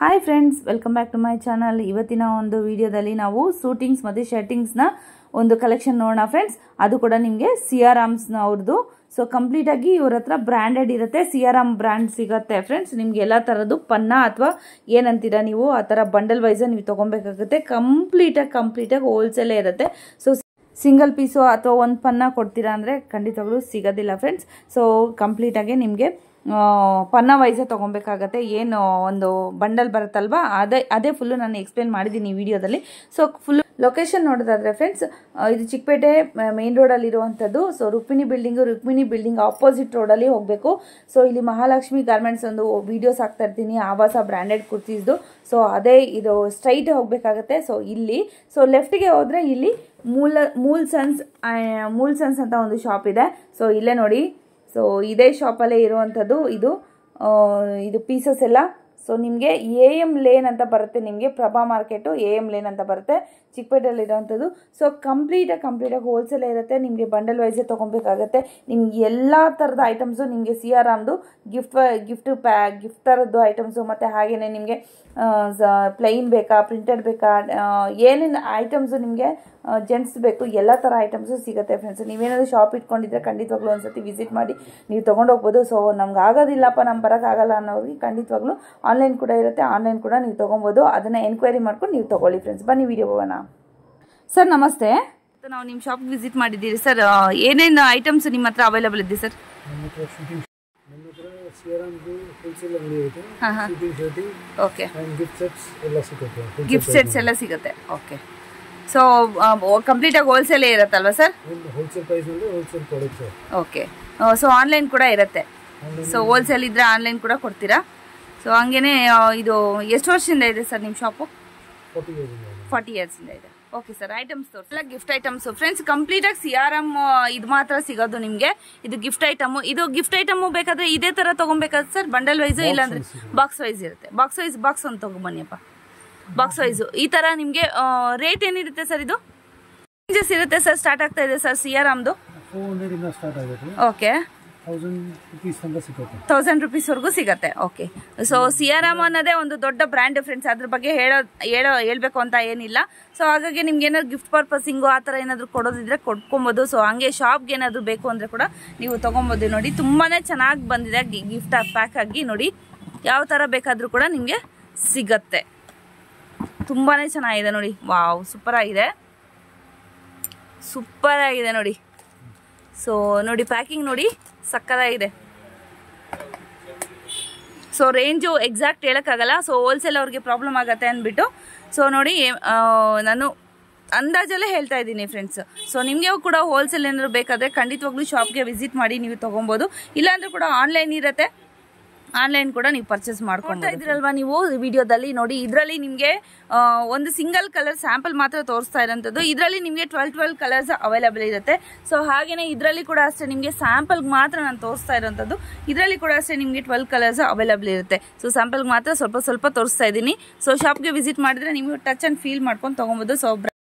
Hi friends, welcome back to my channel. ಇವತ್ತಿನ ಒಂದು ವಿಡಿಯೋದಲ್ಲಿ ನಾವು ಸೂಟಿಂಗ್ಸ್ ಮತ್ತು ಶರ್ಟಿಂಗ್ಸ್ನ ಒಂದು ಕಲೆಕ್ಷನ್ ನೋಡೋಣ ಫ್ರೆಂಡ್ಸ್. ಅದು ಕೂಡ ನಿಮಗೆ ಸಿಯಾರಾಮ್ಸ್ನ ಅವ್ರದ್ದು. ಸೊ ಕಂಪ್ಲೀಟ್ ಆಗಿ ಇವ್ರ ಹತ್ರ ಬ್ರ್ಯಾಂಡೆಡ್ ಇರುತ್ತೆ, ಸಿಯಾರಾಮ್ ಬ್ರ್ಯಾಂಡ್ ಸಿಗುತ್ತೆ ಫ್ರೆಂಡ್ಸ್. ನಿಮ್ಗೆ ಎಲ್ಲ ಥರದ್ದು ಪನ್ನ ಅಥವಾ ಏನಂತೀರಾ ನೀವು ಆ ಥರ ಬಂಡಲ್ ವೈಸ್ ನೀವು ತೊಗೊಬೇಕಾಗುತ್ತೆ. ಕಂಪ್ಲೀಟಾಗಿ ಹೋಲ್ಸೇಲೇ ಇರುತ್ತೆ. ಸೊ ಸಿಂಗಲ್ ಪೀಸು ಅಥವಾ ಒಂದು ಪನ್ನ ಕೊಡ್ತೀರಾ ಅಂದರೆ ಖಂಡಿತವಾಗ್ಲೂ ಸಿಗೋದಿಲ್ಲ ಫ್ರೆಂಡ್ಸ್. ಸೊ ಕಂಪ್ಲೀಟಾಗಿ ನಿಮಗೆ ಪನ್ನ ವೈಸೇ ತೊಗೊಬೇಕಾಗತ್ತೆ. ಏನು ಒಂದು ಬಂಡಲ್ ಬರುತ್ತಲ್ವ ಅದೇ ಫುಲ್ಲು ನಾನು ಎಕ್ಸ್ಪ್ಲೇನ್ ಮಾಡಿದ್ದೀನಿ ಈ ವಿಡಿಯೋದಲ್ಲಿ. ಸೊ ಫುಲ್ ಲೊಕೇಶನ್ ನೋಡೋದಾದ್ರೆ ಫ್ರೆಂಡ್ಸ್, ಇದು ಚಿಕ್ಕಪೇಟೆ ಮೇನ್ ರೋಡಲ್ಲಿ ಇರುವಂಥದ್ದು. ಸೊ ರುಕ್ಮಿಣಿ ಬಿಲ್ಡಿಂಗ್ ಆಪೋಸಿಟ್ ರೋಡಲ್ಲಿ ಹೋಗಬೇಕು. ಸೊ ಇಲ್ಲಿ ಮಹಾಲಕ್ಷ್ಮಿ ಗಾರ್ಮೆಂಟ್ಸ್ ಒಂದು ವೀಡಿಯೋಸ್ ಹಾಕ್ತಾ ಇರ್ತೀನಿ, ಆವಾಸ ಬ್ರ್ಯಾಂಡೆಡ್ ಕುರ್ತೀಸ್ದು. ಸೊ ಅದೇ ಇದು ಸ್ಟ್ರೈಟ್ ಹೋಗಬೇಕಾಗತ್ತೆ. ಸೊ ಇಲ್ಲಿ ಲೆಫ್ಟಿಗೆ ಹೋದರೆ ಇಲ್ಲಿ ಮೂಲ್ ಸನ್ಸ್ ಅಂತ ಒಂದು ಶಾಪ್ ಇದೆ. ಸೊ ಇಲ್ಲೇ ನೋಡಿ, ಸೊ ಇದೇ ಶಾಪಲ್ಲೇ ಇರುವಂಥದ್ದು ಇದು ಪೀಸಸ್ ಎಲ್ಲ. ಸೊ ನಿಮಗೆ AM ಲೇನ್ ಅಂತ ಬರುತ್ತೆ, ನಿಮಗೆ ಪ್ರಭಾ ಮಾರ್ಕೆಟು AM ಲೇನ್ ಅಂತ ಬರುತ್ತೆ, ಚಿಕ್ಕಪೇಟೆಯಲ್ಲಿ ಇರೋವಂಥದ್ದು. ಸೊ ಕಂಪ್ಲೀಟಾಗಿ ಹೋಲ್ಸೇಲ್ ಇರುತ್ತೆ. ನಿಮಗೆ ಬಂಡಲ್ ವೈಸೇ ತೊಗೊಬೇಕಾಗತ್ತೆ. ನಿಮ್ಗೆ ಎಲ್ಲ ಥರದ ಐಟಮ್ಸು ನಿಮಗೆ ಸಿಯಾರಾಮ್ದು ಗಿಫ್ಟ್ ಥರದ್ದು ಐಟಮ್ಸು, ಮತ್ತು ಹಾಗೆಯೇ ನಿಮಗೆ ಪ್ಲೈನ್ ಬೇಕಾ, ಪ್ರಿಂಟೆಡ್ ಬೇಕಾ, ಏನೇನು ಐಟಮ್ಸು ನಿಮಗೆ ಜೆಂಟ್ಸ್ ಬೇಕು ಎಲ್ಲ ಥರ ಐಟಮ್ಸು ಸಿಗುತ್ತೆ ಫ್ರೆಂಡ್ಸ್. ನೀವೇನಾದರೂ ಶಾಪ್ ಇಟ್ಕೊಂಡಿದ್ರೆ ಖಂಡಿತವಾಗ್ಲೂ ಒಂದ್ಸತಿ ವಿಸಿಟ್ ಮಾಡಿ ನೀವು ತೊಗೊಂಡೋಗ್ಬೋದು. ಸೊ ನಮ್ಗೆ ಆಗೋದಿಲ್ಲಪ್ಪ, ನಮ್ಗೆ ಬರೋಕ್ಕಾಗಲ್ಲ ಅನ್ನೋರಿಗೆ ಖಂಡಿತವಾಗ್ಲೂ ಆನ್ಲೈನ್ ಕೂಡ ಇರುತ್ತೆ, ಆನ್ಲೈನ್ ಕೂಡ ನೀವು ತೊಗೊಬೋದು. ಅದನ್ನು ಎನ್ಕ್ವೈರಿ ಮಾಡ್ಕೊಂಡು ನೀವು ತೊಗೊಳ್ಳಿ ಫ್ರೆಂಡ್ಸ್. ಬನ್ನಿ ವಿಡಿಯೋ ಹೋಗೋಣ. ಸರ್ ನಮಸ್ತೆ, ನಾವು ನಿಮ್ಮ ಶಾಪ್ಗೆ ವಿಸಿಟ್ ಮಾಡಿದ್ದೀರಿ ಸರ್. ಏನೇನು ಐಟಮ್ಸ್ ನಿಮ್ಮ ಹತ್ರ ಅವೈಲೇಬಲ್ ಇದೆ ಸರ್? ಓಕೆ, ಗಿಫ್ಟ್ ಸೆಟ್ಸ್ ಎಲ್ಲ ಸಿಗುತ್ತೆ. ಓಕೆ, ಸೊ ಕಂಪ್ಲೀಟಾಗಿ ಹೋಲ್ಸೇಲೇ ಇರುತ್ತಲ್ವಾ ಸರ್? ಹೋಲ್ಸೇಲ್ ಪ್ರೈಸ್ ಅಂದ್ರೆ wholesale products. Okay, so online ಕೂಡ ಇರುತ್ತೆ. ಸೊ ಹೋಲ್ಸೇಲ್ ಇದ್ರೆ ಆನ್ಲೈನ್ ಕೂಡ ಕೊಡ್ತೀರಾ? ಸೊ ಹಂಗೇನೆ ಇದು ಎಷ್ಟು ವರ್ಷದಿಂದ ಇದೆ ಸರ್ ನಿಮ್ಮ ಶಾಪು? 40 ಇಯರ್ಸಿಂದ ಇದೆ. ಓಕೆ ಸರ್, ಐಟಮ್ಸ್ ತೋರಿಸಲ್ಲ, ಗಿಫ್ಟ್ ಐಟಮ್ಸ್ ಫ್ರೆಂಡ್ಸ್. ಕಂಪ್ಲೀಟಾಗಿ ಸಿಯಾರಾಮ್ ಇದು ಮಾತ್ರ ಸಿಗೋದು ನಿಮಗೆ. ಇದು ಗಿಫ್ಟ್ ಐಟಮು ಬೇಕಾದ್ರೆ ಇದೇ ಥರ ತೊಗೊಬೇಕಾದ್ರೆ ಸರ್ ಬಂಡಲ್ ವೈಸು, ಇಲ್ಲಾಂದ್ರೆ ಬಾಕ್ಸ್ ವೈಸ್ ಇರುತ್ತೆ. ಬಾಕ್ಸ್ ಒಂದು ತೊಗೊಂಬನ್ನಿಯಪ್ಪ, ಬಾಕ್ಸ್ ವೈಸು ಈ ಥರ ನಿಮಗೆ. ರೇಟ್ ಏನಿರುತ್ತೆ ಸರ್? ಇದು ರೇಂಜಸ್ ಇರುತ್ತೆ ಸರ್, ಸ್ಟಾರ್ಟ್ ಆಗ್ತಾ ಇದೆ ಸರ್ ಸಿಯಾರಾಮ್ದು. 400 ಇಂದ ಸ್ಟಾರ್ಟ್ ಆಗುತ್ತೆ. ಓಕೆ, 1000 ರೂಪೀಸ್ ತನಕ ಸಿಗುತ್ತೆ. 1000 ರೂಪೀಸ್ವರೆಗೂ ಸಿಗುತ್ತೆ. ಓಕೆ, ಸೊ ಸಿಯಾರಾಮ್ ಅನ್ನೋದೇ ಒಂದು ದೊಡ್ಡ ಬ್ರ್ಯಾಂಡ್ ಫ್ರೆಂಡ್ಸ್. ಅದ್ರ ಬಗ್ಗೆ ಹೇಳ್ಬೇಕು ಅಂತ ಏನಿಲ್ಲ. ಸೊ ಹಾಗಾಗಿ ನಿಮ್ಗೆ ಏನಾದ್ರು ಗಿಫ್ಟ್ ಪರ್ಪಸಿಂಗು ಆ ಥರ ಏನಾದರೂ ಕೊಡೋದಿದ್ರೆ ಕೊಡ್ಕೊಬೋದು. ಸೊ ಹಂಗೆ ಶಾಪ್ಗೆ ಏನಾದರೂ ಬೇಕು ಅಂದರೆ ಕೂಡ ನೀವು ತೊಗೊಬೋದು. ನೋಡಿ ತುಂಬಾ ಚೆನ್ನಾಗಿ ಬಂದಿದೆ ಗಿಫ್ಟ್ ಪ್ಯಾಕ್ ಆಗಿ. ನೋಡಿ ಯಾವ ಥರ ಬೇಕಾದರೂ ಕೂಡ ನಿಮಗೆ ಸಿಗತ್ತೆ. ತುಂಬಾ ಚೆನ್ನಾಗಿದೆ ನೋಡಿ. ವಾವ್, ಸೂಪರ್ ಆಗಿದೆ ನೋಡಿ. ಸೊ ನೋಡಿ ಪ್ಯಾಕಿಂಗ್ ನೋಡಿ, ಸಕ್ಕತ್ತಾಗಿದೆ. ಸೊ ರೇಂಜು ಎಕ್ಸಾಕ್ಟ್ ಹೇಳೋಕ್ಕಾಗಲ್ಲ. ಸೊ ಹೋಲ್ಸೇಲ್ ಅವ್ರಿಗೆ ಪ್ರಾಬ್ಲಮ್ ಆಗುತ್ತೆ ಅಂದ್ಬಿಟ್ಟು ಸೊ ನೋಡಿ ನಾನು ಅಂದಾಜಲ್ಲೇ ಹೇಳ್ತಾ ಇದ್ದೀನಿ ಫ್ರೆಂಡ್ಸ್. ಸೊ ನಿಮಗೆ ಕೂಡ ಹೋಲ್ಸೇಲ್ ಏನಾದ್ರು ಬೇಕಾದರೆ ಖಂಡಿತವಾಗ್ಲೂ ಶಾಪ್ಗೆ ವಿಸಿಟ್ ಮಾಡಿ ನೀವು ತೊಗೊಬೋದು. ಇಲ್ಲಾಂದ್ರೆ ಕೂಡ ಆನ್ಲೈನ್ ಇರುತ್ತೆ, ಆನ್ಲೈನ್ ಕೂಡ ನೀವು ಪರ್ಚೇಸ್ ಮಾಡ್ಕೊಳ್ತಾ ಇದ್ದೀರಲ್ವಾ ನೀವು ವಿಡಿಯೋದಲ್ಲಿ. ನೋಡಿ ಇದರಲ್ಲಿ ನಿಮಗೆ ಒಂದು ಸಿಂಗಲ್ ಕಲರ್ ಸ್ಯಾಂಪಲ್ ಮಾತ್ರ ತೋರಿಸ್ತಾ ಇರೋಂಥದ್ದು. ಇದರಲ್ಲಿ ನಿಮಗೆ 12 ಕಲರ್ಸ್ ಅವೈಲೇಬಲ್ ಇರುತ್ತೆ. ಸೊ ಹಾಗೆಯೇ ಇದರಲ್ಲಿ ಕೂಡ ಅಷ್ಟೇ ನಿಮಗೆ ಸ್ಯಾಂಪಲ್ಗೆ ಮಾತ್ರ ನಾನು ತೋರಿಸ್ತಾ ಇರೋಂಥದ್ದು. ಇದರಲ್ಲಿ ಕೂಡ ಅಷ್ಟೇ ನಿಮಗೆ 12 ಕಲರ್ಸ್ ಅವೈಲೇಬಲ್ ಇರುತ್ತೆ. ಸೊ ಸ್ಯಾಂಪಲ್ಗೆ ಮಾತ್ರ ಸ್ವಲ್ಪ ತೋರಿಸ್ತಾ ಇದ್ದೀನಿ. ಸೊ ಶಾಪ್ಗೆ ವಿಸಿಟ್ ಮಾಡಿದ್ರೆ ನೀವು ಟಚ್ ಆ್ಯಂಡ್ ಫೀಲ್ ಮಾಡ್ಕೊಂಡು ತೊಗೊಬೋದು. ಸೊ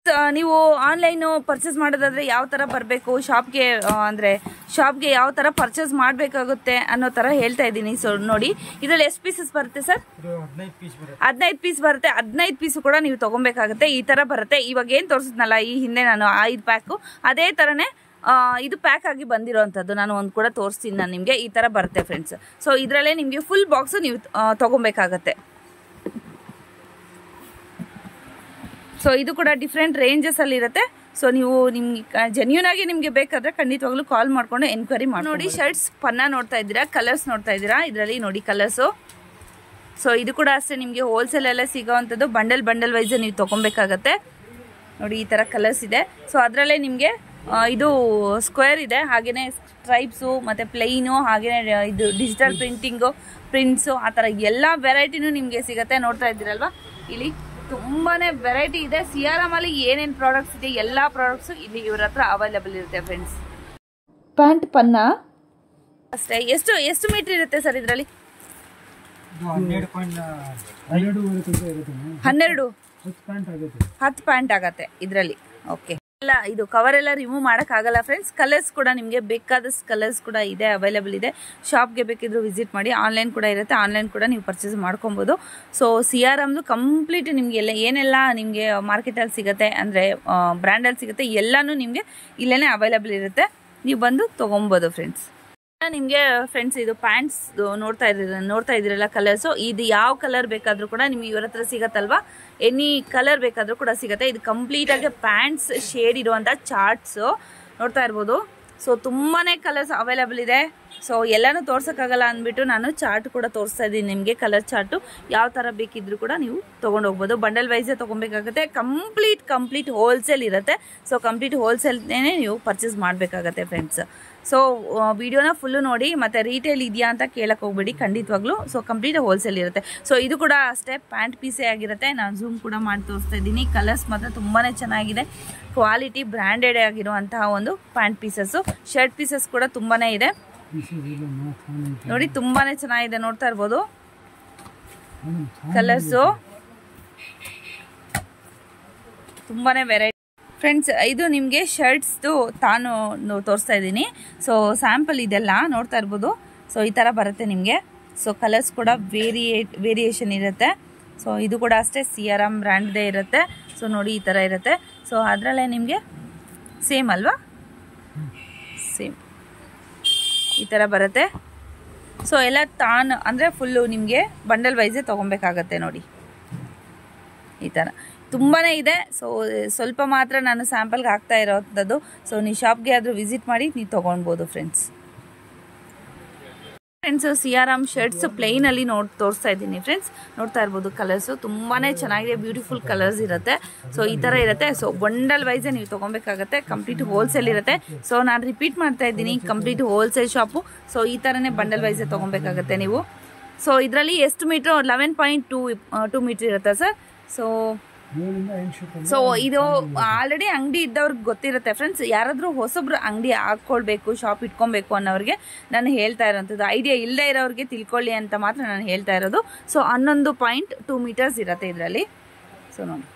ನೀವು ಆನ್ಲೈನು ಪರ್ಚೇಸ್ ಮಾಡೋದಾದ್ರೆ ಯಾವ ಥರ ಬರಬೇಕು ಶಾಪ್ಗೆ, ಅಂದರೆ ಶಾಪ್ಗೆ ಯಾವ ಥರ ಪರ್ಚೇಸ್ ಮಾಡಬೇಕಾಗುತ್ತೆ ಅನ್ನೋ ಥರ ಹೇಳ್ತಾ ಇದ್ದೀನಿ. ಸೊ ನೋಡಿ ಇದರಲ್ಲಿ ಎಷ್ಟು ಪೀಸಸ್ ಬರುತ್ತೆ ಸರ್? 15 ಪೀಸ್ ಬರುತ್ತೆ. 15 ಪೀಸು ಕೂಡ ನೀವು ತೊಗೊಬೇಕಾಗುತ್ತೆ. ಈ ಥರ ಬರುತ್ತೆ. ಇವಾಗ ಏನು ತೋರಿಸಿದ್ನಲ್ಲ ಈ ಹಿಂದೆ ನಾನು 5 ಪ್ಯಾಕು, ಅದೇ ಥರನೇ ಇದು ಪ್ಯಾಕ್ ಆಗಿ ಬಂದಿರೋವಂಥದ್ದು. ನಾನು ಒಂದು ಕೂಡ ತೋರಿಸ್ತೀನಿ ನಾನು ನಿಮಗೆ. ಈ ಥರ ಬರುತ್ತೆ ಫ್ರೆಂಡ್ಸ್. ಸೊ ಇದರಲ್ಲೇ ನಿಮಗೆ ಫುಲ್ ಬಾಕ್ಸು ನೀವು ತೊಗೊಬೇಕಾಗತ್ತೆ. ಸೊ ಇದು ಕೂಡ ಡಿಫ್ರೆಂಟ್ ರೇಂಜಸ್ ಅಲ್ಲಿ ಇರುತ್ತೆ. ಸೊ ನೀವು ನಿಮ್ಗೆ ಜೆನ್ಯೂನ್ ಆಗಿ ನಿಮಗೆ ಬೇಕಾದ್ರೆ ಖಂಡಿತವಾಗ್ಲೂ ಕಾಲ್ ಮಾಡ್ಕೊಂಡು ಎನ್ಕ್ವೈರಿ ಮಾಡಿ. ನೋಡಿ ಶರ್ಟ್ಸ್ ಪನ್ನ ನೋಡ್ತಾ ಇದ್ದೀರಾ, ಕಲರ್ಸ್ ನೋಡ್ತಾ ಇದ್ದೀರಾ. ಇದರಲ್ಲಿ ನೋಡಿ ಕಲರ್ಸು. ಸೊ ಇದು ಕೂಡ ಅಷ್ಟೇ ನಿಮಗೆ ಹೋಲ್ಸೇಲ್ ಎಲ್ಲ ಸಿಗೋವಂಥದ್ದು. ಬಂಡಲ್ ವೈಸ್ ನೀವು ತೊಗೊಬೇಕಾಗತ್ತೆ. ನೋಡಿ ಈ ಥರ ಕಲರ್ಸ್ ಇದೆ. ಸೊ ಅದರಲ್ಲೇ ನಿಮಗೆ ಇದು ಸ್ಕ್ವೇರ್ ಇದೆ, ಹಾಗೆಯೇ ಸ್ಟ್ರೈಪ್ಸು ಮತ್ತು ಪ್ಲೈನು, ಹಾಗೆಯೇ ಇದು ಡಿಜಿಟಲ್ ಪ್ರಿಂಟ್ಸು ಆ ಥರ ಎಲ್ಲ ವೆರೈಟಿನೂ ನಿಮಗೆ ಸಿಗುತ್ತೆ. ನೋಡ್ತಾ ಇದ್ದೀರಲ್ವಾ, ಇಲ್ಲಿ ತುಂಬಾ ವೆರೈಟಿ ಇದೆ. ಸಿಯಾರಾಮಲ್ಲಿ ಏನೇನು ಪ್ರಾಡಕ್ಟ್ಸ್ ಇದೆ ಎಲ್ಲ ಪ್ರಾಡಕ್ಟ್ಸು ಇಲ್ಲಿ ಇವ್ರ ಹತ್ರ ಅವೈಲೇಬಲ್ ಇರುತ್ತೆ ಫ್ರೆಂಡ್ಸ್. ಪ್ಯಾಂಟ್ ಪನ್ನ ಅಷ್ಟೇ. ಎಷ್ಟು ಮೀಟರ್ ಇರುತ್ತೆ ಸರ್ ಇದರಲ್ಲಿ? 10 ಪ್ಯಾಂಟ್ ಆಗತ್ತೆ ಇದರಲ್ಲಿ. ಓಕೆ, ಇಲ್ಲ ಇದು ಕವರ್ ಎಲ್ಲ ರಿಮೂವ್ ಮಾಡೋಕ್ಕಾಗಲ್ಲ ಫ್ರೆಂಡ್ಸ್. ಕಲರ್ಸ್ ಕೂಡ ನಿಮಗೆ ಬೇಕಾದಷ್ಟು ಕಲರ್ಸ್ ಕೂಡ ಇದೆ, ಅವೈಲೇಬಲ್ ಇದೆ. ಶಾಪ್ಗೆ ಬೇಕಿದ್ರು ವಿಸಿಟ್ ಮಾಡಿ. ಆನ್ಲೈನ್ ಕೂಡ ಇರುತ್ತೆ, ಆನ್ಲೈನ್ ಕೂಡ ನೀವು ಪರ್ಚೇಸ್ ಮಾಡ್ಕೊಬೋದು. ಸೊ CRMದು ಕಂಪ್ಲೀಟ್ ನಿಮಗೆ ಏನೆಲ್ಲ ನಿಮಗೆ ಮಾರ್ಕೆಟಲ್ಲಿ ಸಿಗುತ್ತೆ ಅಂದರೆ ಬ್ರ್ಯಾಂಡಲ್ಲಿ ಸಿಗುತ್ತೆ ಎಲ್ಲನೂ ನಿಮಗೆ ಇಲ್ಲೇ ಅವೈಲೇಬಲ್ ಇರುತ್ತೆ. ನೀವು ಬಂದು ತೊಗೊಬೋದು ಫ್ರೆಂಡ್ಸ್. ನಿಮಗೆ ಫ್ರೆಂಡ್ಸ್ ಇದು ಪ್ಯಾಂಟ್ಸ್ ನೋಡ್ತಾ ಇದ್ದೀರಲ್ಲ ಕಲರ್ಸು, ಇದು ಯಾವ ಕಲರ್ ಬೇಕಾದರೂ ಕೂಡ ನಿಮಗೆ ಇವ್ರ ಹತ್ರ ಸಿಗತ್ತಲ್ವಾ, ಎನಿ ಕಲರ್ ಬೇಕಾದರೂ ಕೂಡ ಸಿಗುತ್ತೆ. ಇದು ಕಂಪ್ಲೀಟಾಗಿ ಪ್ಯಾಂಟ್ಸ್ ಶೇಡ್ ಇರುವಂಥ ಚಾರ್ಟ್ಸು ನೋಡ್ತಾ ಇರ್ಬೋದು. ಸೊ ತುಂಬಾ ಕಲರ್ಸ್ ಅವೈಲೇಬಲ್ ಇದೆ. ಸೊ ಎಲ್ಲನೂ ತೋರ್ಸೋಕ್ಕಾಗಲ್ಲ ಅಂದ್ಬಿಟ್ಟು ನಾನು ಚಾರ್ಟ್ ಕೂಡ ತೋರಿಸ್ತಾ ಇದ್ದೀನಿ ನಿಮಗೆ. ಕಲರ್ ಚಾರ್ಟು ಯಾವ ಥರ ಬೇಕಿದ್ರೂ ಕೂಡ ನೀವು ತೊಗೊಂಡು ಹೋಗ್ಬೋದು. ಬಂಡಲ್ ವೈಸೇ ತೊಗೊಬೇಕಾಗುತ್ತೆ. ಕಂಪ್ಲೀಟ್ ಹೋಲ್ಸೇಲ್ ಇರುತ್ತೆ. ಸೊ ಕಂಪ್ಲೀಟ್ ಹೋಲ್ಸೇಲ್ನೇ ನೀವು ಪರ್ಚೇಸ್ ಮಾಡಬೇಕಾಗತ್ತೆ ಫ್ರೆಂಡ್ಸ್. ಸೊ ವಿಡಿಯೋನ ಫುಲ್ಲು ನೋಡಿ, ಮತ್ತು ರೀಟೇಲ್ ಇದೆಯಾ ಅಂತ ಕೇಳಕ್ಕೆ ಹೋಗ್ಬೇಡಿ ಖಂಡಿತವಾಗ್ಲೂ. ಸೊ ಕಂಪ್ಲೀಟ್ ಹೋಲ್ಸೇಲ್ ಇರುತ್ತೆ. ಸೊ ಇದು ಕೂಡ ಅಷ್ಟೇ ಪ್ಯಾಂಟ್ ಪೀಸೇ ಆಗಿರುತ್ತೆ. ನಾನು ಝೂಮ್ ಕೂಡ ಮಾಡಿ ತೋರಿಸ್ತಾ ಇದ್ದೀನಿ. ಕಲರ್ಸ್ ಮಾತ್ರ ತುಂಬಾ ಚೆನ್ನಾಗಿದೆ. ಕ್ವಾಲಿಟಿ ಬ್ರ್ಯಾಂಡೆಡ್ ಆಗಿರುವಂತಹ ಒಂದು ಪ್ಯಾಂಟ್ ಪೀಸಸ್ಸು. ಶರ್ಟ್ ಪೀಸಸ್ ಕೂಡ ತುಂಬಾ ಇದೆ ನೋಡಿ, ತುಂಬಾ ಚೆನ್ನಾಗಿದೆ. ನೋಡ್ತಾ ಇರ್ಬೋದು ಕಲರ್ಸು ತುಂಬಾ ವೆರೈಟಿ ಫ್ರೆಂಡ್ಸ್. ಇದು ನಿಮಗೆ ಶರ್ಟ್ಸ್ದು ತಾನು ತೋರಿಸ್ತಾ ಇದ್ದೀನಿ. ಸೊ ಸ್ಯಾಂಪಲ್ ಇದೆಲ್ಲ ನೋಡ್ತಾ ಇರ್ಬೋದು. ಸೊ ಈ ಥರ ಬರುತ್ತೆ ನಿಮಗೆ. ಸೊ ಕಲರ್ಸ್ ಕೂಡ ವೇರಿಯೇಷನ್ ಇರುತ್ತೆ. ಸೊ ಇದು ಕೂಡ ಅಷ್ಟೇ CRM ಬ್ರ್ಯಾಂಡ್ದೇ ಇರುತ್ತೆ. ಸೊ ನೋಡಿ ಈ ಥರ ಇರುತ್ತೆ. ಸೊ ಅದರಲ್ಲೇ ನಿಮಗೆ ಸೇಮ್ ಅಲ್ವಾ, ಸೇಮ್ ಈ ಥರ ಬರುತ್ತೆ. ಸೊ ಎಲ್ಲ ತಾನು ಅಂದರೆ ಫುಲ್ಲು ನಿಮಗೆ ಬಂಡಲ್ ವೈಸೇ ತೊಗೊಬೇಕಾಗತ್ತೆ ನೋಡಿ ಈ ಥರ. ತುಂಬಾ ಇದೆ. ಸೊ ಸ್ವಲ್ಪ ಮಾತ್ರ ನಾನು ಸ್ಯಾಂಪಲ್ಗೆ ಹಾಕ್ತಾ ಇರೋವಂಥದ್ದು. ಸೊ ನೀವು ಶಾಪ್ಗೆ ಆದರೂ ವಿಸಿಟ್ ಮಾಡಿ ನೀವು ತೊಗೊಳ್ಬೋದು ಫ್ರೆಂಡ್ಸ್. CRM ಶರ್ಟ್ಸ್ ಪ್ಲೈನಲ್ಲಿ ತೋರಿಸ್ತಾ ಇದ್ದೀನಿ ಫ್ರೆಂಡ್ಸ್. ನೋಡ್ತಾ ಇರ್ಬೋದು ಕಲರ್ಸು ತುಂಬಾ ಚೆನ್ನಾಗಿದೆ. ಬ್ಯೂಟಿಫುಲ್ ಕಲರ್ಸ್ ಇರುತ್ತೆ. ಸೊ ಈ ಥರ ಇರುತ್ತೆ. ಸೊ ಬಂಡಲ್ ವೈಸೇ ನೀವು ತೊಗೊಬೇಕಾಗತ್ತೆ. ಕಂಪ್ಲೀಟ್ ಹೋಲ್ಸೇಲ್ ಇರುತ್ತೆ. ಸೊ ನಾನು ರಿಪೀಟ್ ಮಾಡ್ತಾ ಇದ್ದೀನಿ, ಕಂಪ್ಲೀಟ್ ಹೋಲ್ಸೇಲ್ ಶಾಪು. ಸೊ ಈ ಥರನೇ ಬಂಡಲ್ ವೈಸೇ ತೊಗೊಬೇಕಾಗತ್ತೆ ನೀವು. ಸೊ ಇದರಲ್ಲಿ ಎಷ್ಟು ಮೀಟ್ರು 11.2 ಮೀಟ್ರ್ ಇರುತ್ತೆ ಸರ್. ಸೊ ಇದು ಆಲ್ರೆಡಿ ಅಂಗಡಿ ಇದ್ದವ್ರಿಗೆ ಗೊತ್ತಿರುತ್ತೆ ಫ್ರೆಂಡ್ಸ್. ಯಾರಾದರೂ ಹೊಸಬ್ರು ಅಂಗಡಿ ಹಾಕ್ಕೊಳ್ಬೇಕು, ಶಾಪ್ ಇಟ್ಕೊಬೇಕು ಅನ್ನೋರಿಗೆ ನಾನು ಹೇಳ್ತಾ ಇರೋಂಥದ್ದು. ಐಡಿಯಾ ಇಲ್ಲದೆ ಇರೋರಿಗೆ ತಿಳ್ಕೊಳ್ಳಿ ಅಂತ ಮಾತ್ರ ನಾನು ಹೇಳ್ತಾ ಇರೋದು. ಸೊ 11.2 ಮೀಟರ್ಸ್ ಇರುತ್ತೆ ಇದರಲ್ಲಿ. ಸೊ ನೋಡಿ